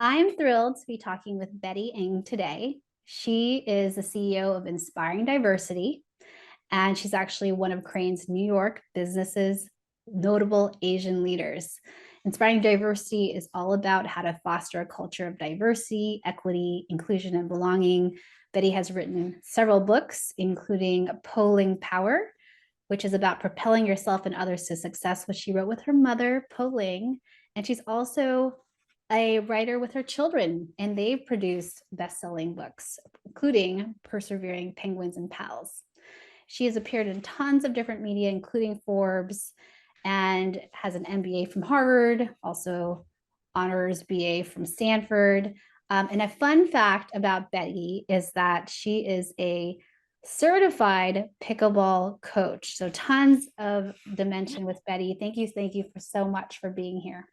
I'm thrilled to be talking with Betty Ng today. She is the CEO of Inspiring Diversity, and she's actually one of Crane's New York businesses' notable Asian leaders. Inspiring Diversity is all about how to foster a culture of diversity, equity, inclusion, and belonging. Betty has written several books, including Polling Power, which is about propelling yourself and others to success, which she wrote with her mother, Polling. And she's also a writer with her children, and they've produced best-selling books, including Persevering Penguins and Pals. She has appeared in tons of different media, including Forbes, and has an MBA from Harvard, also honors BA from Stanford. And a fun fact about Betty is that she is a certified pickleball coach. So tons of dimension with Betty. Thank you for so much for being here.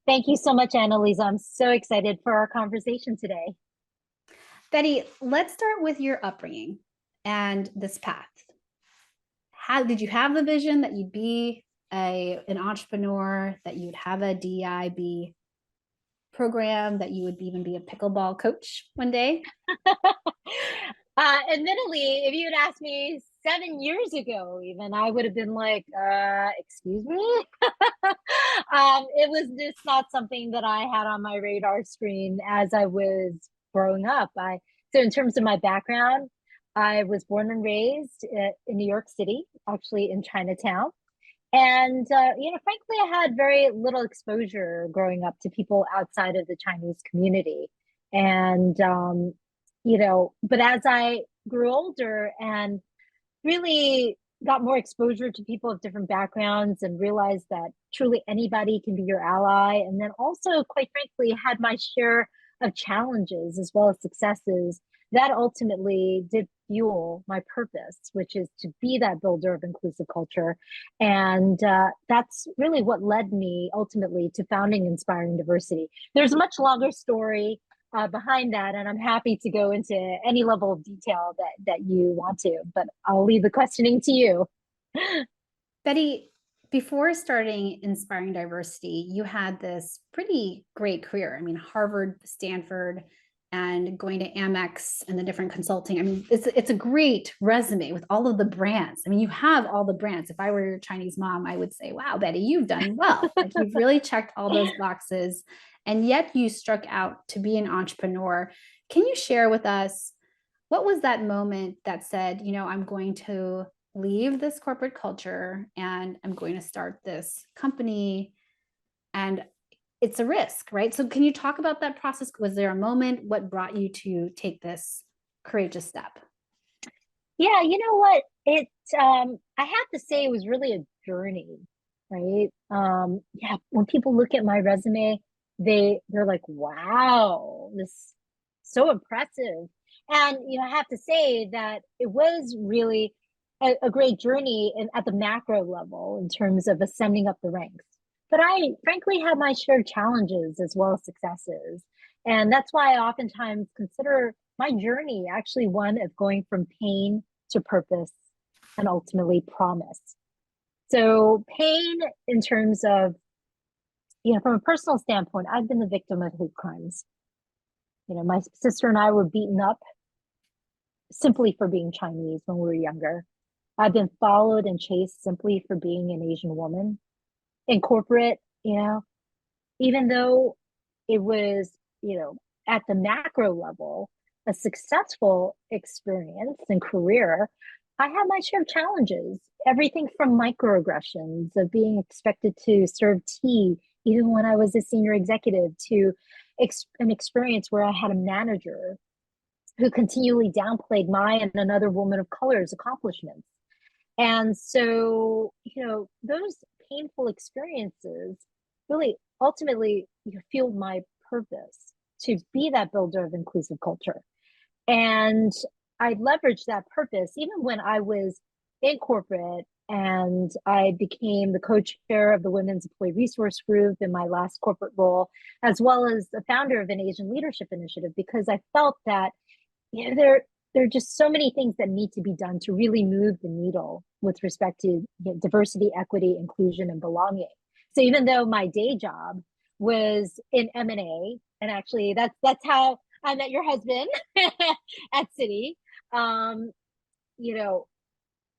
Thank you so much, Analiza. I'm so excited for our conversation today. Betty, let's start with your upbringing and this path. How did you have the vision that you'd be an entrepreneur, that you'd have a DEIB program, that you would even be a pickleball coach one day? Admittedly, if you had asked me 7 years ago, even, I would have been like, excuse me? It was just not something that I had on my radar screen as I was growing up. So in terms of my background, I was born and raised in New York City, actually in Chinatown. And, frankly, I had very little exposure growing up to people outside of the Chinese community. And, but as I grew older and really got more exposure to people of different backgrounds and realized that truly anybody can be your ally. And then also, quite frankly, had my share of challenges as well as successes that ultimately did fuel my purpose, which is to be that builder of inclusive culture. And that's really what led me ultimately to founding Inspiring Diversity. There's a much longer story behind that, and I'm happy to go into any level of detail that you want to, but I'll leave the questioning to you. Betty, before starting Inspiring Diversity, you had this pretty great career. I mean, Harvard, Stanford, and going to Amex and the different consulting. I mean, it's a great resume with all of the brands. I mean, you have all the brands. If I were your Chinese mom, I would say, wow, Betty, you've done well. Like, you've really checked all those boxes. And yet you struck out to be an entrepreneur. Can you share with us what was that moment that said, I'm going to leave this corporate culture and I'm going to start this company, and it's a risk, right? So can you talk about that process? Was there a moment? What brought you to take this courageous step? Yeah, you know what? I have to say it was really a journey, right? Yeah, when people look at my resume, they're like, wow, this so impressive. And I have to say that it was really a great journey at the macro level in terms of ascending up the ranks. But I frankly had my share of challenges as well as successes. And that's why I oftentimes consider my journey actually one of going from pain to purpose and ultimately promise. So pain in terms of, from a personal standpoint, I've been the victim of hate crimes. My sister and I were beaten up simply for being Chinese when we were younger. I've been followed and chased simply for being an Asian woman. In corporate, even though it was, at the macro level, a successful experience and career, I had my share of challenges. Everything from microaggressions of being expected to serve tea, even when I was a senior executive, to an experience where I had a manager who continually downplayed my and another woman of color's accomplishments. And so, those painful experiences really ultimately fueled my purpose to be that builder of inclusive culture. And I leveraged that purpose even when I was in corporate, and I became the co-chair of the Women's Employee Resource Group in my last corporate role, as well as the founder of an Asian Leadership Initiative, because I felt that there are just so many things that need to be done to really move the needle with respect to diversity, equity, inclusion, and belonging. So even though my day job was in M&A And actually, that's how I met your husband at City. Um, you know,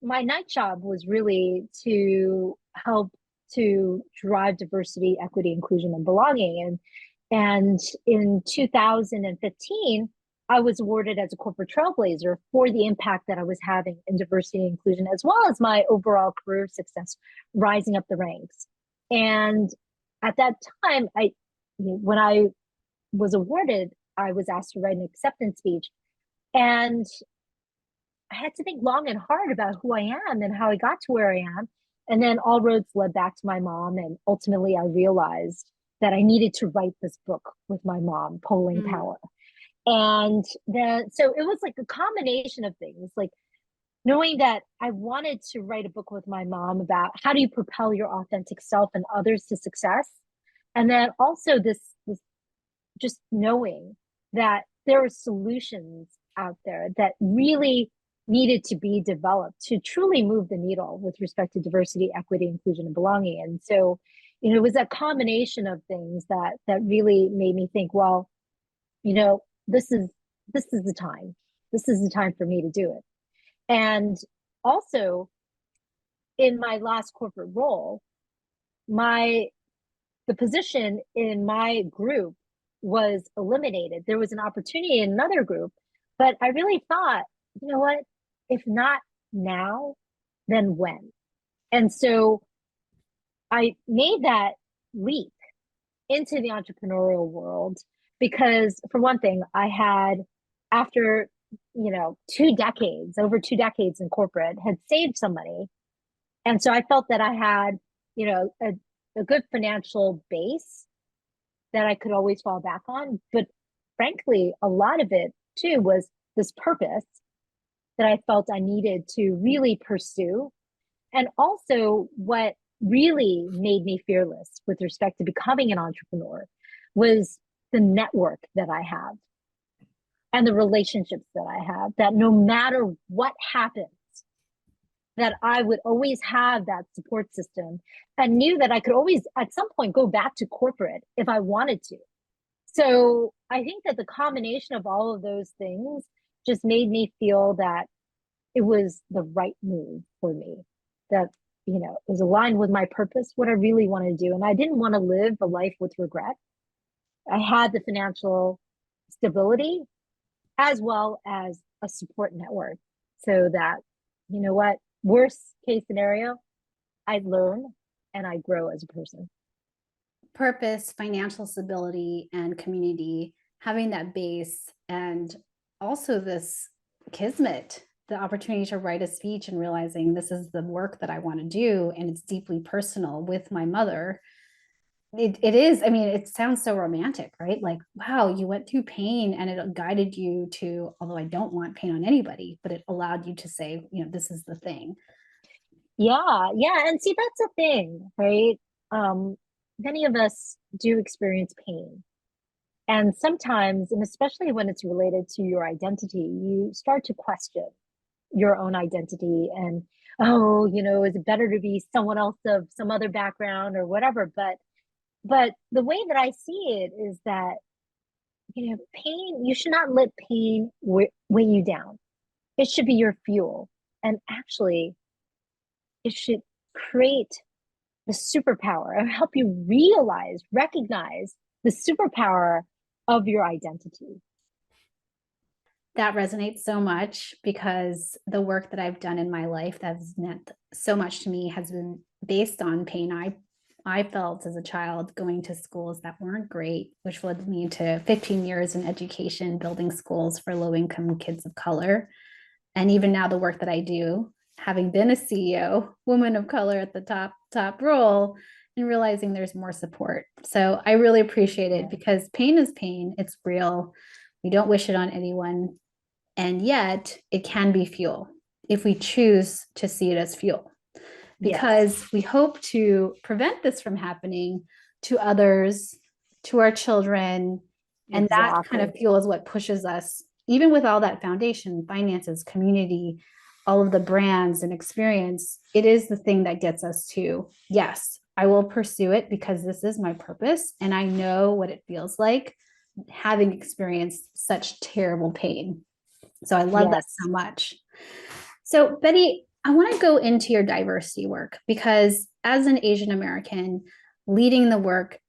my night job was really to help to drive diversity, equity, inclusion, and belonging. And in 2015, I was awarded as a corporate trailblazer for the impact that I was having in diversity and inclusion, as well as my overall career success, rising up the ranks. And at that time, when I was awarded, I was asked to write an acceptance speech. And I had to think long and hard about who I am and how I got to where I am. And then all roads led back to my mom. And ultimately, I realized that I needed to write this book with my mom, Polling Mm. Power. And then, so it was like a combination of things, like knowing that I wanted to write a book with my mom about how do you propel your authentic self and others to success. And then also this just knowing that there are solutions out there that really needed to be developed to truly move the needle with respect to diversity, equity, inclusion, and belonging. And so, it was that combination of things that really made me think, well, you know, this is this is the time. This is the time for me to do it. And also, in my last corporate role, my the position in my group was eliminated. There was an opportunity in another group, but I really thought, you know what? If not now, then when? And so I made that leap into the entrepreneurial world because, for one thing, I had, after, 2 decades, over 2 decades in corporate, had saved some money. And so I felt that I had, a good financial base that I could always fall back on. But frankly, a lot of it too was this purpose that I felt I needed to really pursue. And also, what really made me fearless with respect to becoming an entrepreneur was the network that I have and the relationships that I have, that no matter what happens, that I would always have that support system and knew that I could always at some point go back to corporate if I wanted to. So I think that the combination of all of those things just made me feel that it was the right move for me, that, it was aligned with my purpose, what I really want to do. And I didn't want to live a life with regret. I had the financial stability as well as a support network so that, what, worst case scenario, I learn and I grow as a person. Purpose, financial stability, and community, having that base, and also this kismet, the opportunity to write a speech and realizing this is the work that I want to do. And it's deeply personal with my mother. It is, I mean, it sounds so romantic, right? Like, wow, you went through pain and it guided you to, although I don't want pain on anybody, but it allowed you to say, this is the thing. Yeah, yeah. And see, that's the thing, right? Um, Many of us do experience pain. And sometimes, and especially when it's related to your identity, you start to question your own identity and, oh, is it better to be someone else of some other background or whatever? But the way that I see it is that, pain, you should not let pain weigh you down. It should be your fuel. And actually, it should create the superpower and help you recognize the superpower of your identity. That resonates so much because the work that I've done in my life that's meant so much to me has been based on pain I felt as a child going to schools that weren't great, which led me to 15 years in education, building schools for low income kids of color. And even now, the work that I do, having been a CEO, woman of color at the top role, and realizing there's more support. So I really appreciate it because pain is pain. It's real. We don't wish it on anyone. And yet it can be fuel if we choose to see it as fuel, because Yes. we hope to prevent this from happening to others, to our children. And that kind Exactly. of fuel is what pushes us, even with all that foundation, finances, community, all of the brands and experience. It is the thing that gets us to, yes, I will pursue it because this is my purpose. And I know what it feels like having experienced such terrible pain. So I love that Yes. so much. So, Betty, I want to go into your diversity work because as an Asian American, leading the work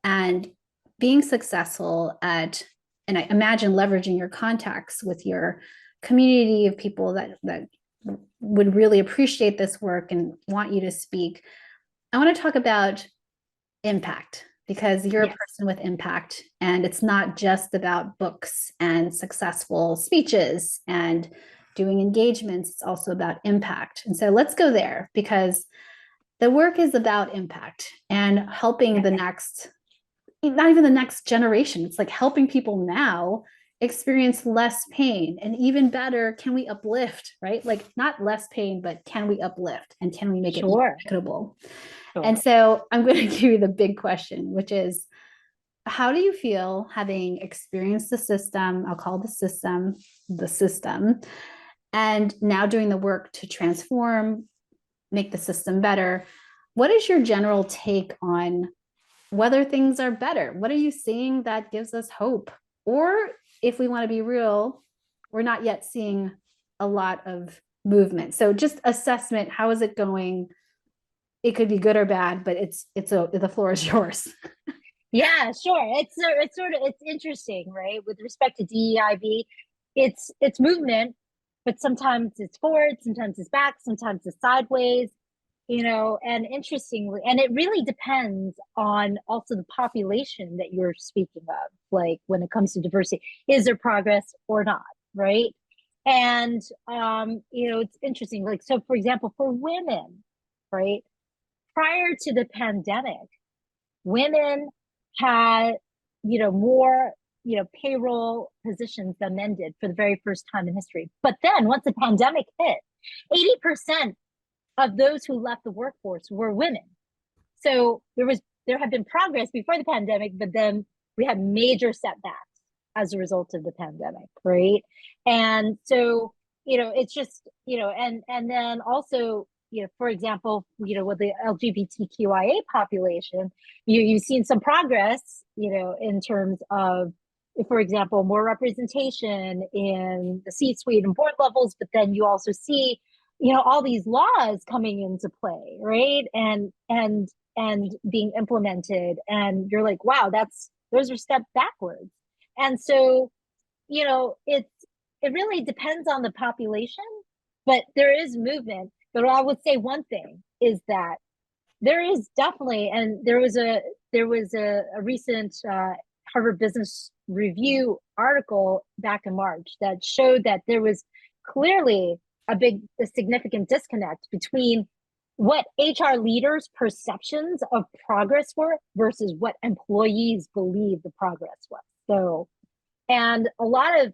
and being successful at, and I imagine leveraging your contacts with your community of people that would really appreciate this work and want you to speak. I want to talk about impact because you're a Yes. person with impact, and it's not just about books and successful speeches and doing engagements. It's also about impact. And so let's go there because the work is about impact and helping the next, not even the next generation. It's like helping people now experience less pain, and even better, can we uplift, right? Like not less pain, but can we uplift and can we make it more Sure. equitable? And Sure. so I'm going to give you the big question, which is, how do you feel having experienced the system? I'll call the system, and now doing the work to transform, make the system better. What is your general take on whether things are better? What are you seeing that gives us hope? Or if we want to be real, we're not yet seeing a lot of movement. So just assessment, how is it going? It could be good or bad, but the floor is yours. Yeah, sure. It's sort of it's interesting, right? With respect to DEIB, it's movement, but sometimes it's forward, sometimes it's back, sometimes it's sideways, and interestingly, and it really depends on also the population that you're speaking of, like when it comes to diversity, is there progress or not, right? And it's interesting, like so for example, for women, right? Prior to the pandemic, women had, more, payroll positions than men did for the very first time in history. But then once the pandemic hit, 80% of those who left the workforce were women. So there had been progress before the pandemic, but then we had major setbacks as a result of the pandemic, right? And so, it's just, and then also, for example, with the LGBTQIA population, you've seen some progress, in terms of, for example, more representation in the C-suite and board levels, but then you also see, all these laws coming into play, right? And being implemented, and you're like, wow, those are steps backwards. And so, it really depends on the population, but there is movement. But I would say one thing is that there is definitely, and there was a recent Harvard Business Review article back in March that showed that there was clearly a significant disconnect between what HR leaders' perceptions of progress were versus what employees believe the progress was. So, and a lot of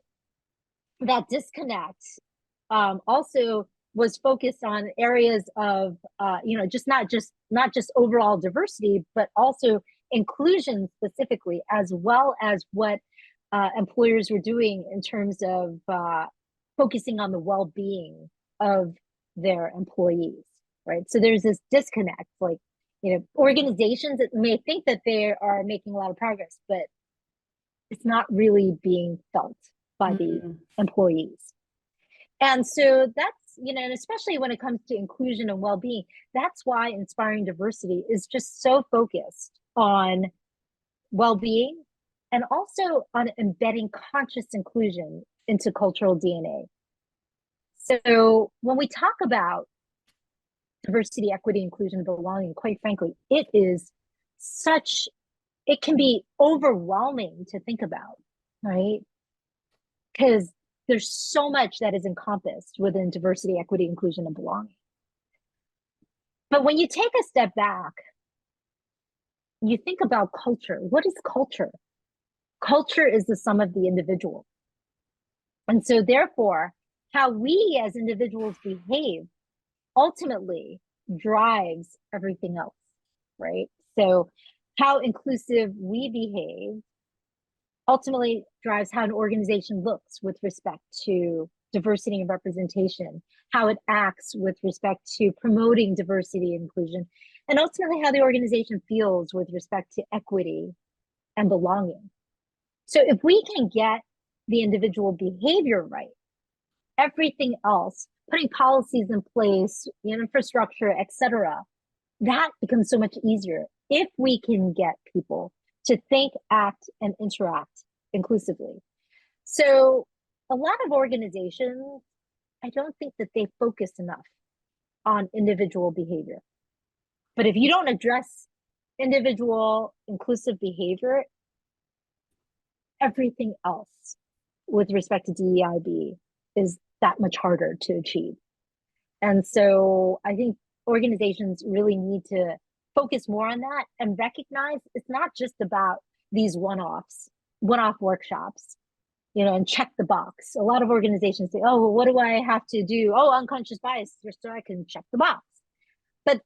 that disconnect also was focused on areas of just not just overall diversity, but also inclusion specifically, as well as what employers were doing in terms of focusing on the well-being of their employees, right? So there's this disconnect, like, organizations that may think that they are making a lot of progress, but it's not really being felt by the Mm. employees. And so that's, and especially when it comes to inclusion and well-being, that's why Inspiring Diversity is just so focused on well-being and also on embedding conscious inclusion into cultural DNA. So when we talk about diversity, equity, inclusion, and belonging, quite frankly, it can be overwhelming to think about, right? Because there's so much that is encompassed within diversity, equity, inclusion, and belonging. But when you take a step back, you think about culture. What is culture? Culture is the sum of the individual. And so therefore, how we as individuals behave ultimately drives everything else, right? So how inclusive we behave ultimately drives how an organization looks with respect to diversity and representation, how it acts with respect to promoting diversity and inclusion, and ultimately how the organization feels with respect to equity and belonging. So if we can get the individual behavior right, everything else, putting policies in place, infrastructure, etc., that becomes so much easier if we can get people to think, act, and interact inclusively. So a lot of organizations, I don't think that they focus enough on individual behavior. But if you don't address individual inclusive behavior, everything else with respect to DEIB is that much harder to achieve. And so I think organizations really need to focus more on that and recognize it's not just about these one-off workshops, and check the box. A lot of organizations say, oh, well, what do I have to do? Oh, unconscious bias, just so I can check the box. But,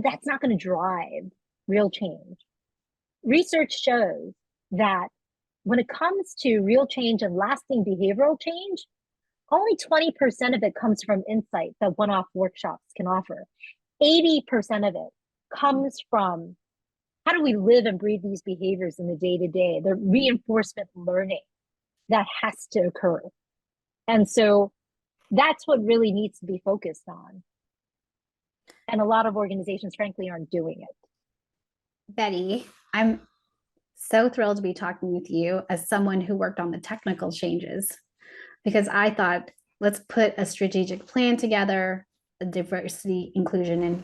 that's not going to drive real change. Research shows that when it comes to real change and lasting behavioral change, only 20% of it comes from insight that one-off workshops can offer. 80% of it comes from how do we live and breathe these behaviors in the day-to-day, the reinforcement learning that has to occur. And so that's what really needs to be focused on. And a lot of organizations, frankly, aren't doing it. Betty, I'm so thrilled to be talking with you as someone who worked on the technical changes, because I thought, let's put a strategic plan together, a diversity, inclusion, and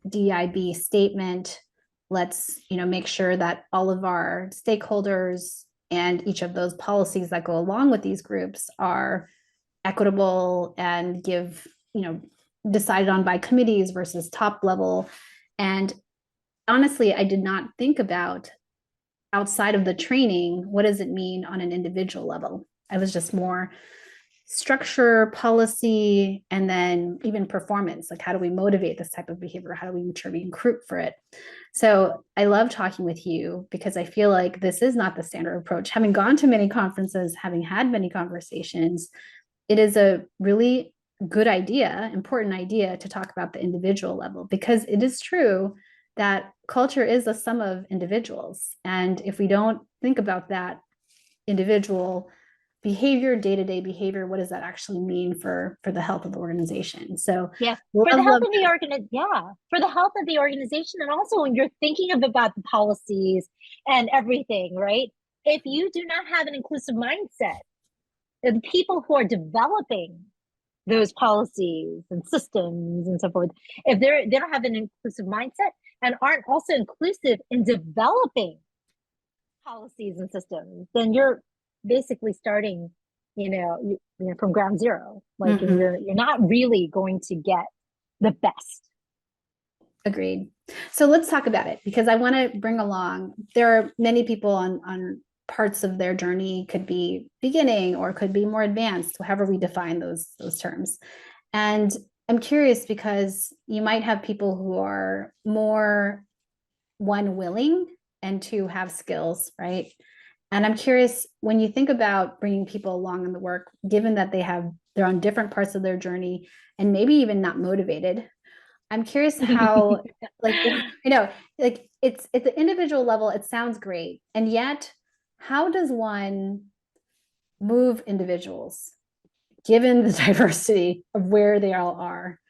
DEIB statement. Let's, make sure that all of our stakeholders and each of those policies that go along with these groups are equitable and give, decided on by committees versus top level. And honestly, I did not think about outside of the training, what does it mean on an individual level? I was just more structure, policy, and then even performance. Like, how do we motivate this type of behavior? How do we ensure we recruit for it? So I love talking with you because I feel like this is not the standard approach. Having gone to many conferences, having had many conversations, it is a really good idea, important idea to talk about the individual level, because it is true that culture is a sum of individuals. And if we don't think about that individual behavior, day-to-day behavior, what does that actually mean for the health of the organization? So yeah, for the health of the organization, and also when you're thinking about the policies and everything, right? If you do not have an inclusive mindset, the people who are developing those policies and systems and so forth, if they don't have an inclusive mindset and aren't also inclusive in developing policies and systems, then you're basically starting, from ground zero. Like, you're not really going to get the best. Agreed. So let's talk about it, because I want to bring along, there are many people on parts of their journey, could be beginning or could be more advanced, however we define those terms. And I'm curious because you might have people who are more, one, willing, and two, have skills, right? And I'm curious, when you think about bringing people along in the work, given that they're on different parts of their journey and maybe even not motivated, I'm curious how, like, it's at the individual level, it sounds great. And yet, how does one move individuals given the diversity of where they all are?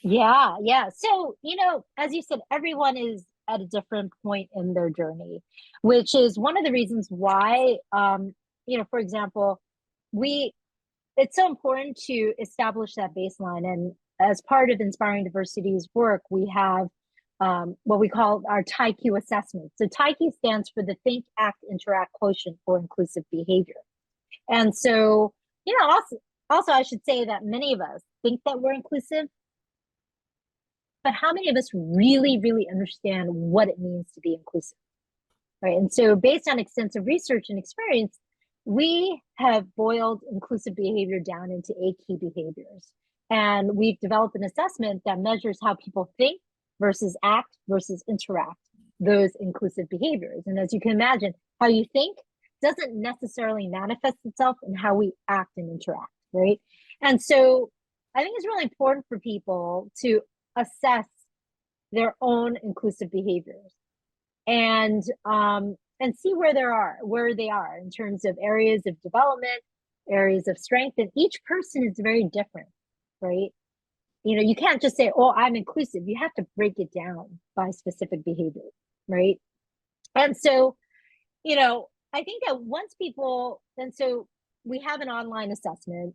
Yeah. So, as you said, everyone is at a different point in their journey, which is one of the reasons why, for example, it's so important to establish that baseline. And as part of Inspiring Diversity's work, we have what we call our TIQ assessment. So TIQ stands for the Think, Act, Interact Quotient for Inclusive Behavior. And so, also I should say that many of us think that we're inclusive, but how many of us really, really understand what it means to be inclusive, right? And so based on extensive research and experience, we have boiled inclusive behavior down into 8 key behaviors. And we've developed an assessment that measures how people think versus act versus interact those inclusive behaviors. And as you can imagine, how you think doesn't necessarily manifest itself in how we act and interact, right? And so I think it's really important for people to assess their own inclusive behaviors. And and see where they are in terms of areas of development, areas of strength. And each person is very different, right? You can't just say, oh, I'm inclusive. You have to break it down by specific behavior, right? And so, I think that and so we have an online assessment,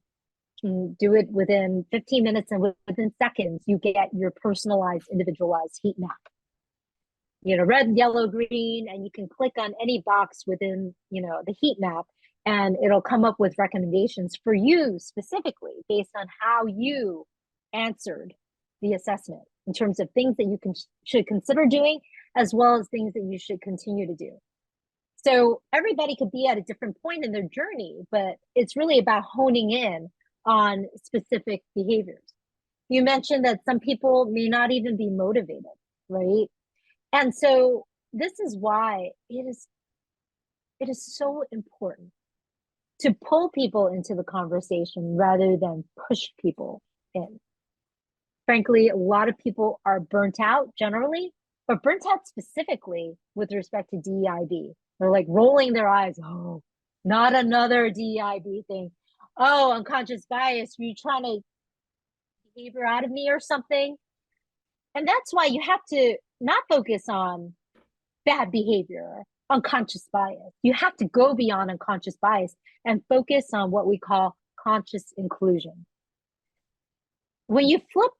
can do it within 15 minutes, and within seconds, you get your personalized, individualized heat map. Red, yellow, green, and you can click on any box within, the heat map, and it'll come up with recommendations for you specifically based on how you answered the assessment in terms of things that you should consider doing, as well as things that you should continue to do. So everybody could be at a different point in their journey, but it's really about honing in on specific behaviors. You mentioned that some people may not even be motivated, right? And so this is why it is so important to pull people into the conversation rather than push people in. Frankly, a lot of people are burnt out generally, but burnt out specifically with respect to DEIB. They're like rolling their eyes. Oh, not another DEIB thing. Oh, unconscious bias. Are you trying to behavior out of me or something? And that's why you have to not focus on bad behavior, unconscious bias. You have to go beyond unconscious bias and focus on what we call conscious inclusion. When you flip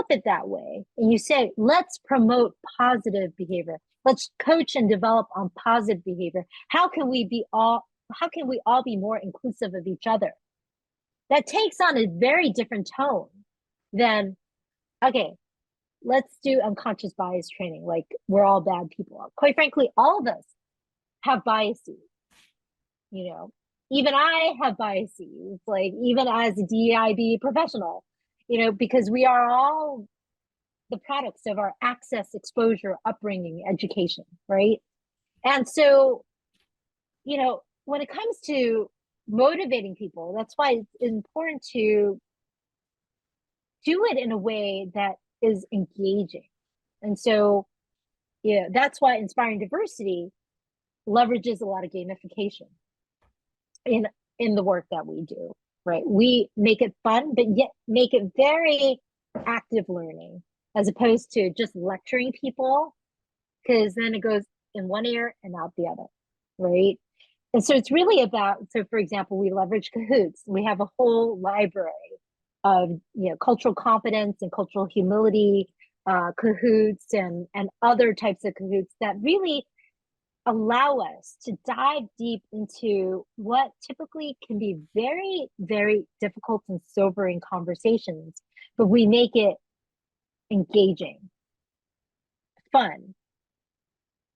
it that way and you say, let's promote positive behavior, let's coach and develop on positive behavior, how can we all be more inclusive of each other? That takes on a very different tone than, okay, let's do unconscious bias training. Like, we're all bad people. Quite frankly, all of us have biases. Even I have biases, like even as a DEIB professional, because we are all the products of our access, exposure, upbringing, education, right? And so, when it comes to motivating people, that's why it's important to do it in a way that is engaging. And so, that's why Inspiring Diversity leverages a lot of gamification in the work that we do, right? We make it fun, but yet make it very active learning, as opposed to just lecturing people, because then it goes in one ear and out the other, right? And so it's really about, so for example, we leverage Kahoots. We have a whole library of, cultural competence and cultural humility Kahoots and other types of Kahoots that really allow us to dive deep into what typically can be very, very difficult and sobering conversations, but we make it engaging, fun,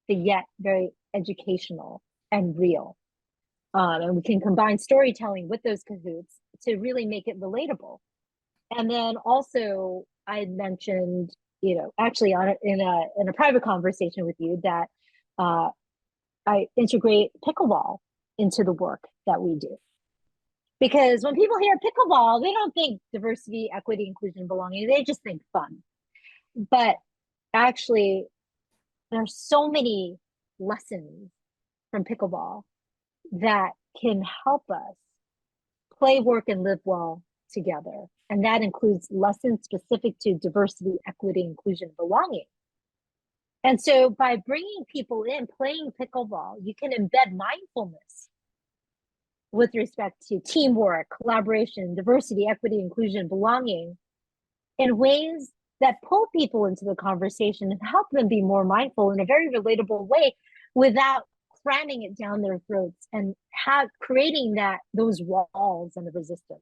but yet very educational and real. And we can combine storytelling with those Kahoots to really make it relatable. And then also, I mentioned, actually in a private conversation with you, that I integrate pickleball into the work that we do. Because when people hear pickleball, they don't think diversity, equity, inclusion, belonging. They just think fun. But actually, there are so many lessons from pickleball that can help us play, work, and live well together. And that includes lessons specific to diversity, equity, inclusion, belonging. And so by bringing people in, playing pickleball, you can embed mindfulness with respect to teamwork, collaboration, diversity, equity, inclusion, belonging in ways that pull people into the conversation and help them be more mindful in a very relatable way without cramming it down their throats and creating those walls and the resistance.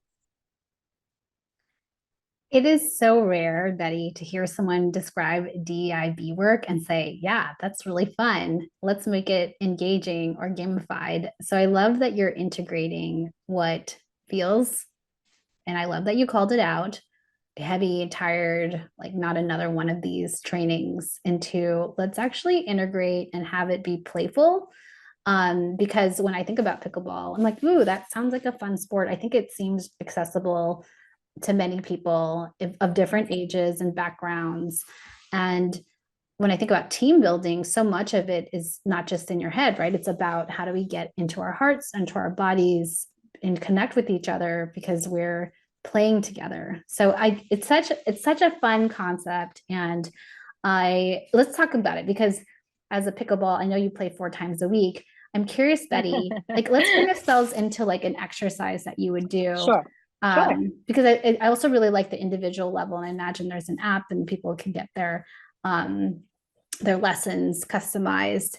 It is so rare, Betty, to hear someone describe DEIB work and say, yeah, that's really fun. Let's make it engaging or gamified. So I love that you're integrating what feels, and I love that you called it out, heavy, tired, like not another one of these trainings, into let's actually integrate and have it be playful. Because when I think about pickleball, I'm like, ooh, that sounds like a fun sport. I think it seems accessible to many people of different ages and backgrounds. And when I think about team building, so much of it is not just in your head, right? It's about how do we get into our hearts, into our bodies, and connect with each other because we're playing together. So it's such a fun concept. And let's talk about it because as a pickleball, I know you play 4 times a week. I'm curious, Betty, like let's bring ourselves into like an exercise that you would do. Sure. Sure. Because I also really like the individual level, and I imagine there's an app and people can get um, their lessons customized.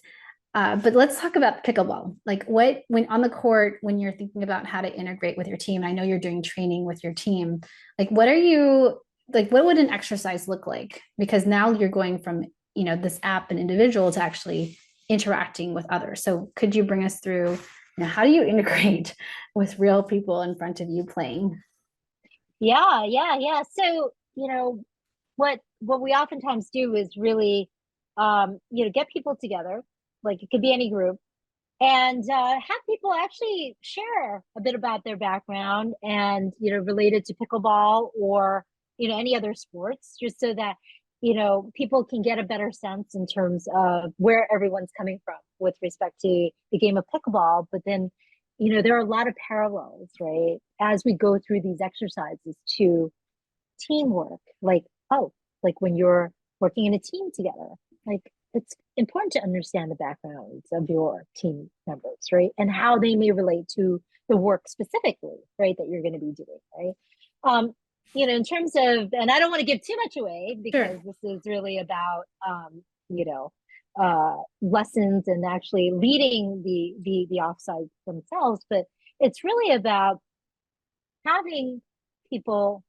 But let's talk about pickleball. Like when on the court, when you're thinking about how to integrate with your team, I know you're doing training with your team. Like, what would an exercise look like? Because now you're going from, this app and individual to actually interacting with others. So could you bring us through, how do you integrate with real people in front of you playing? Yeah. So, what we oftentimes do is really, get people together, like it could be any group, and have people actually share a bit about their background and, related to pickleball or, any other sports, just so that, people can get a better sense in terms of where everyone's coming from with respect to the game of pickleball. But then, there are a lot of parallels, right? As we go through these exercises to teamwork, like, oh, like when you're working in a team together, like it's important to understand the backgrounds of your team members, right? And how they may relate to the work specifically, right, that you're going to be doing, right? In terms of, and I don't want to give too much away because Sure. this is really about, lessons and actually leading the offside themselves, but it's really about having people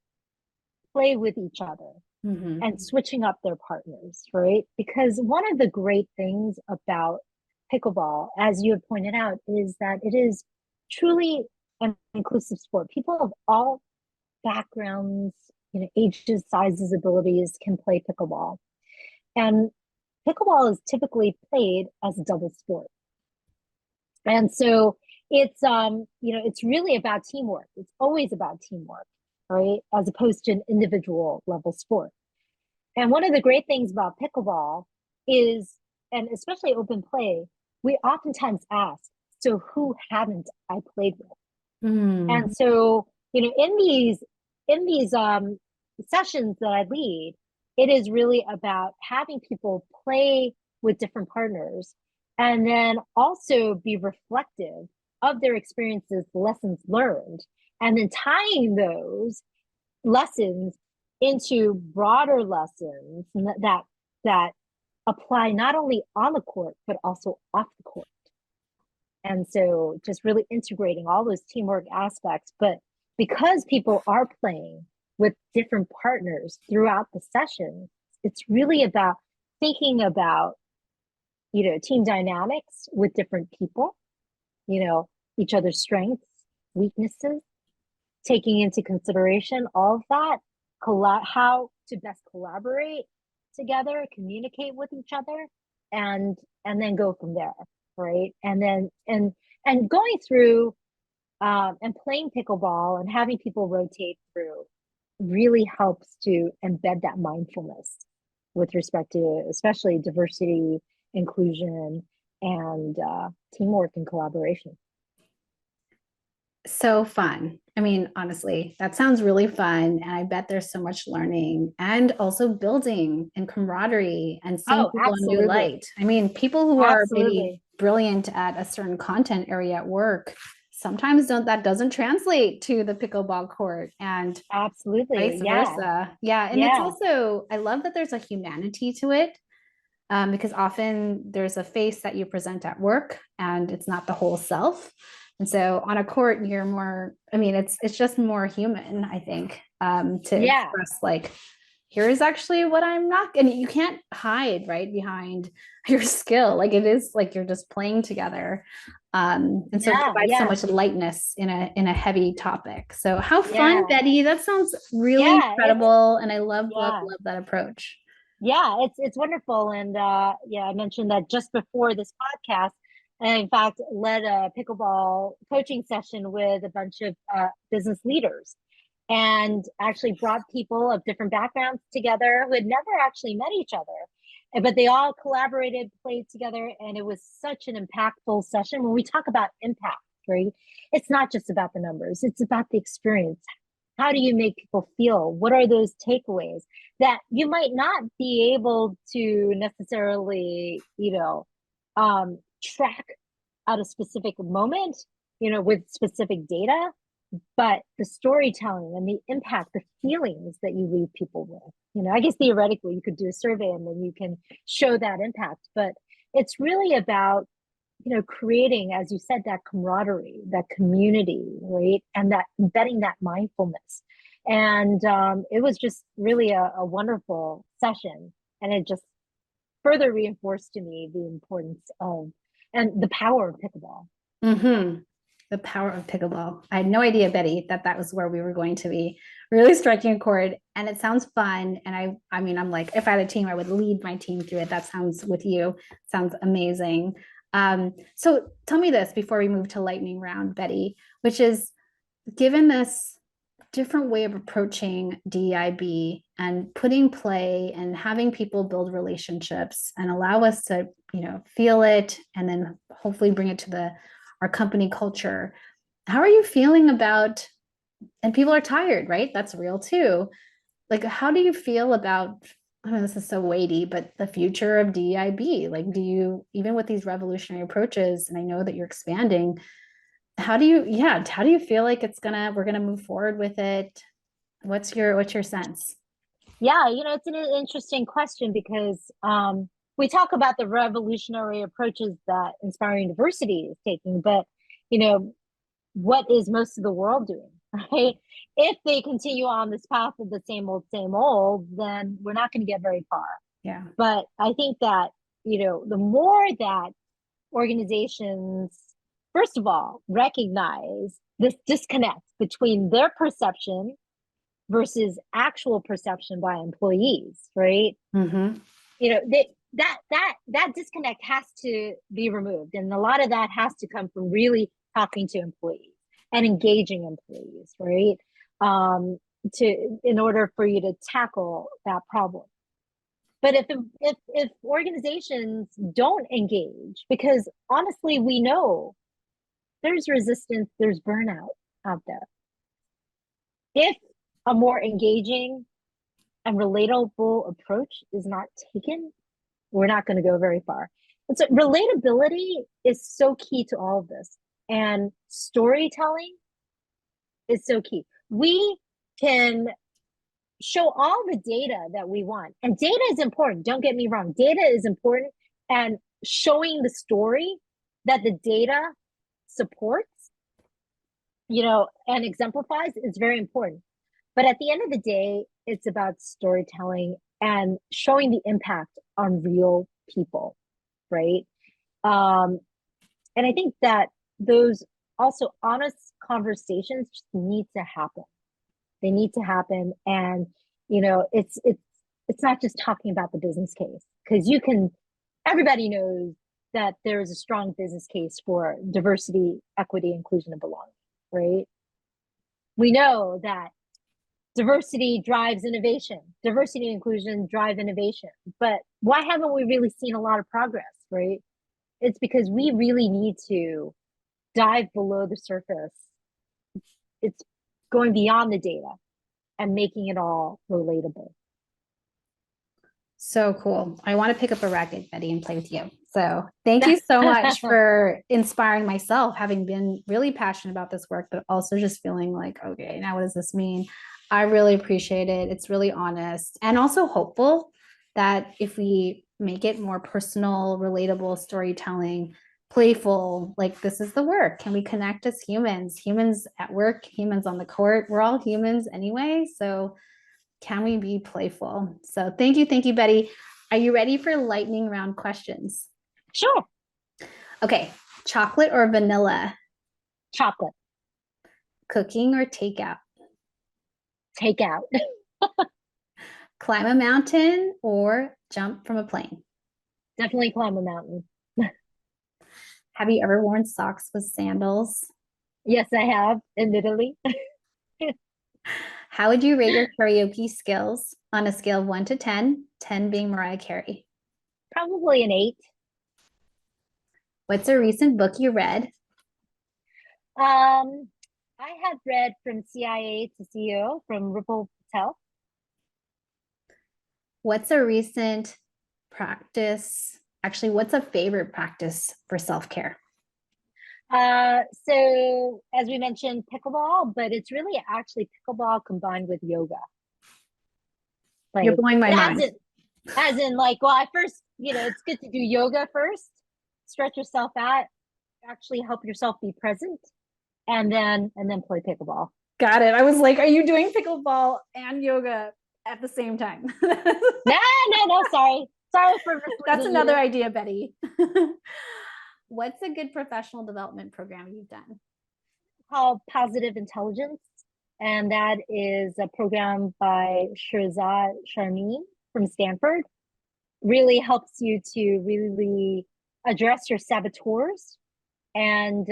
play with each other Mm-hmm. and switching up their partners, right? Because one of the great things about pickleball, as you have pointed out, is that it is truly an inclusive sport. People of all backgrounds, ages, sizes, abilities can play pickleball. And pickleball is typically played as a double sport. And so it's really about teamwork. It's always about teamwork, right? As opposed to an individual level sport. And one of the great things about pickleball is, and especially open play, we oftentimes ask, so who haven't I played with? And Mm. so, in these sessions that I lead, it is really about having people play with different partners and then also be reflective of their experiences, lessons learned, and then tying those lessons into broader lessons that apply not only on the court but also off the court. And so just really integrating all those teamwork aspects, but because people are playing with different partners throughout the session, it's really about thinking about, team dynamics with different people, you know each other's strengths, weaknesses, taking into consideration all of that, how to best collaborate together, communicate with each other, and then go from there, right? And then and going through and playing pickleball and having people rotate through really helps to embed that mindfulness with respect to especially diversity, inclusion, and teamwork and collaboration. So fun. I mean, honestly, that sounds really fun. And I bet there's so much learning and also building and camaraderie and seeing Oh, people in new absolutely. light. I mean, people who are maybe Absolutely. brilliant at a certain content area at work sometimes that doesn't translate to the pickleball court and Absolutely. vice Yeah. versa. Yeah. And it's Yeah. also, I love that there's a humanity to it. Because often there's a face that you present at work and it's not the whole self. And so on a court, you're more, I mean, it's just more human, I think, to Yeah. express like, here's actually what I'm not, and you can't hide right behind your skill. Like it is like you're just playing together. And so it Yeah. provides so Yeah. much lightness in a heavy topic. So how fun, Yeah. Betty. That sounds really Yeah. incredible. And I love, love, Yeah. love that approach. Yeah. It's wonderful. And yeah, I mentioned that just before this podcast, and in fact led a pickleball coaching session with a bunch of business leaders and actually brought people of different backgrounds together who had never actually met each other. But they all collaborated, played together, and it was such an impactful session. When we talk about impact, right? It's not just about the numbers, it's about the experience. How do you make people feel? What are those takeaways that you might not be able to necessarily, track at a specific moment, with specific data, but the storytelling and the impact, the feelings that you leave people with. I guess theoretically you could do a survey and then you can show that impact, but it's really about, creating, as you said, that camaraderie, that community, right? And that embedding that mindfulness. And it was just really a wonderful session. And it just further reinforced to me the importance of and the power of pickleball. Mm-hmm. The power of pickleball. I had no idea, Betty, that was where we were going to be really striking a chord. And it sounds fun. And I mean, I'm like, if I had a team, I would lead my team through it. That sounds with you, sounds amazing. So tell me this before we move to lightning round, Betty, which is given this different way of approaching DEIB and putting play and having people build relationships and allow us to, feel it and then hopefully bring it to our company culture. How are you feeling about, and people are tired, right? That's real too. Like, how do you feel about, I mean, this is so weighty, but the future of DEIB? Like, do you, even with these revolutionary approaches, and I know that you're expanding, how do you feel like we're gonna move forward with it? What's your sense? Yeah, it's an interesting question because we talk about the revolutionary approaches that Inspiring Diversity is taking, but what is most of the world doing, right? If they continue on this path of the same old, then we're not going to get very far. Yeah. But I think that, the more that organizations, first of all, recognize this disconnect between their perception versus actual perception by employees, right? Mm-hmm. That disconnect has to be removed, and a lot of that has to come from really talking to employees and engaging employees, right? To in order for you to tackle that problem. But if organizations don't engage, because honestly, we know there's resistance, there's burnout out there. If a more engaging and relatable approach is not taken, we're not going to go very far. And so relatability is so key to all of this. And storytelling is so key. We can show all the data that we want. And data is important. Don't get me wrong. Data is important. And showing the story that the data supports, and exemplifies is very important. But at the end of the day, it's about storytelling and showing the impact on real people, right? And I think that those also honest conversations just need to happen. They need to happen, and it's not just talking about the business case, because everybody knows that there is a strong business case for diversity, equity, inclusion, and belonging, right? We know that diversity drives innovation. Diversity and inclusion drive innovation. But why haven't we really seen a lot of progress, right? It's because we really need to dive below the surface. It's going beyond the data and making it all relatable. So cool. I want to pick up a racket, Betty, and play with you. So thank you so much for inspiring myself, having been really passionate about this work, but also just feeling like, okay, now what does this mean? I really appreciate it. It's really honest and also hopeful that if we make it more personal, relatable storytelling, playful, like this is the work. Can we connect as humans at work, humans on the court? We're all humans anyway. So can we be playful? So thank you, Betty. Are you ready for lightning round questions? Sure. Okay. Chocolate or vanilla? Chocolate. Cooking or takeout? Takeout. Climb a mountain or jump from a plane? Definitely climb a mountain. Have you ever worn socks with sandals? Yes, I have, admittedly. How would you rate your karaoke skills on a scale of 1 to 10, 10 being Mariah Carey? Probably an 8. What's a recent book you read? Um, I have read From CIA to CEO from Ripple Patel. What's a recent practice? Actually, what's a favorite practice for self-care? So as we mentioned, pickleball, but it's really actually pickleball combined with yoga. You're Like blowing my as mind. in as in like, well, at first, it's good to do yoga first, stretch yourself out, actually help yourself be present, and then play pickleball. Got it. I was like, are you doing pickleball and yoga at the same time? No, no, no, sorry. Sorry for That's misleading another you. idea, Betty. What's a good professional development program you've done? Called Positive Intelligence, and that is a program by Shirzad Sharmin from Stanford. Really helps you to really address your saboteurs and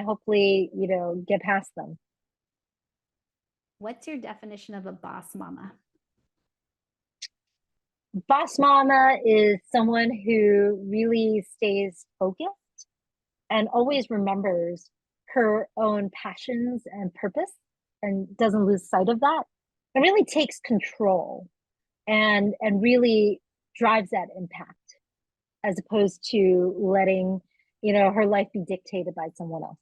hopefully get past them. What's your definition of a boss mama? Boss mama is someone who really stays focused and always remembers her own passions and purpose and doesn't lose sight of that, and really takes control and really drives that impact, as opposed to letting her life be dictated by someone else.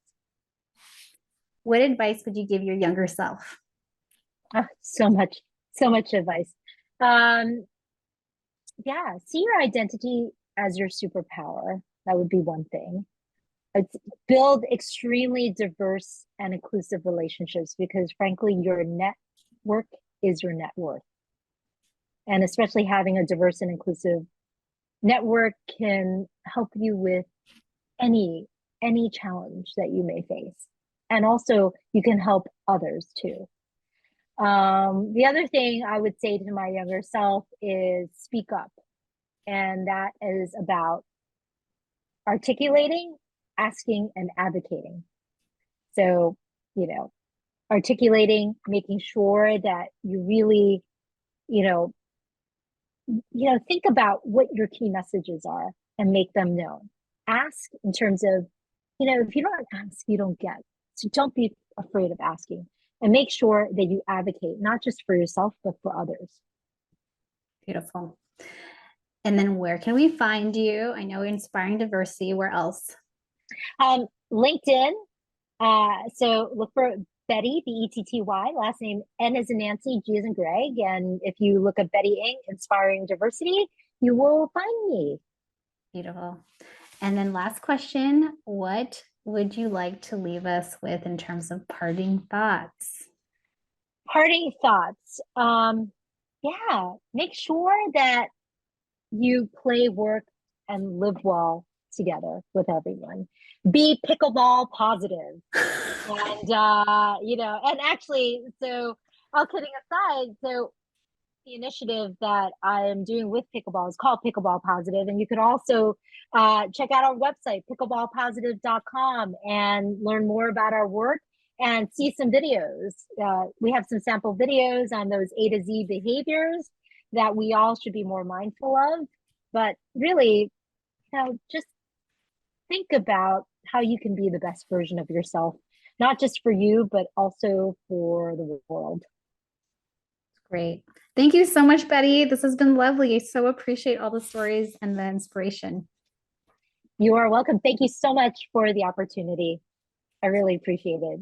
What advice would you give your younger self? So much advice. um yeah, see your identity as your superpower. That would be one thing. It's build extremely diverse and inclusive relationships, because frankly your network is your net worth, and especially having a diverse and inclusive network can help you with any challenge that you may face, and also you can help others too. The other thing I would say to my younger self is speak up, and that is about articulating, asking, and advocating. So, you know, articulating, making sure that you really, you know, think about what your key messages are and make them known. Ask in terms of, if you don't ask, you don't get. So don't be afraid of asking, and make sure that you advocate, not just for yourself, but for others. Beautiful. And then where can we find you? I know Inspiring Diversity. Where else? LinkedIn. So look for Betty, Betty, last name N as in Nancy, G as in Greg. And if you look at Betty Ng, Inspiring Diversity, you will find me. Beautiful. And then last question, what would you like to leave us with in terms of parting thoughts? Parting thoughts. Yeah, make sure that you play, work, and live well together with everyone. Be pickleball positive. And actually, so all kidding aside, so the initiative that I am doing with pickleball is called Pickleball Positive, and you could also check out our website, pickleballpositive.com, and learn more about our work and see some videos. We have some sample videos on those A to Z behaviors that we all should be more mindful of. But really, just think about how you can be the best version of yourself, not just for you, but also for the world. Great. Thank you so much, Betty. This has been lovely. I so appreciate all the stories and the inspiration. You are welcome. Thank you so much for the opportunity. I really appreciate it.